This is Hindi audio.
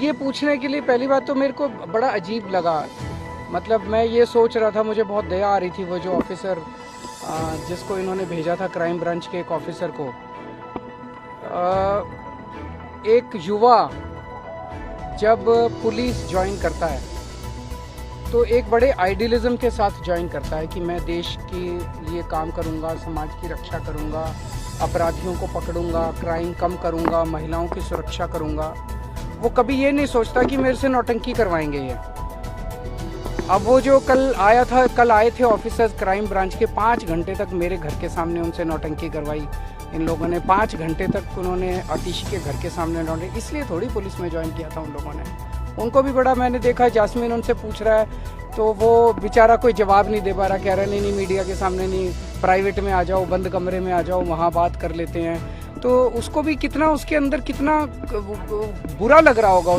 ये पूछने के लिए पहली बात तो मेरे को बड़ा अजीब लगा। मतलब मैं ये सोच रहा था, मुझे बहुत दया आ रही थी वो जो ऑफिसर जिसको इन्होंने भेजा था, क्राइम ब्रांच के एक ऑफिसर को। एक युवा जब पुलिस ज्वाइन करता है तो एक बड़े आइडियलिज्म के साथ ज्वाइन करता है कि मैं देश के लिए काम करूंगा, समाज की रक्षा करूंगा, अपराधियों को पकड़ूंगा, क्राइम कम करूंगा, महिलाओं की सुरक्षा करूंगा। वो कभी ये नहीं सोचता कि मेरे से नौटंकी करवाएंगे ये। अब वो जो कल आए थे ऑफिसर्स क्राइम ब्रांच के, 5 घंटे तक मेरे घर के सामने उनसे नौटंकी करवाई इन लोगों ने। 5 घंटे तक उन्होंने आतिशी के घर के सामने नौटंकी, इसलिए थोड़ी पुलिस में ज्वाइन किया था उन लोगों ने। उनको भी बड़ा, मैंने देखा जास्मीन उनसे पूछ रहा है तो वो बेचारा कोई जवाब नहीं दे पा रहा, कह रहा नहीं मीडिया के सामने नहीं, प्राइवेट में आ जाओ, बंद कमरे में आ जाओ, वहाँ बात कर लेते हैं। तो उसको भी कितना, उसके अंदर कितना बुरा लग रहा होगा।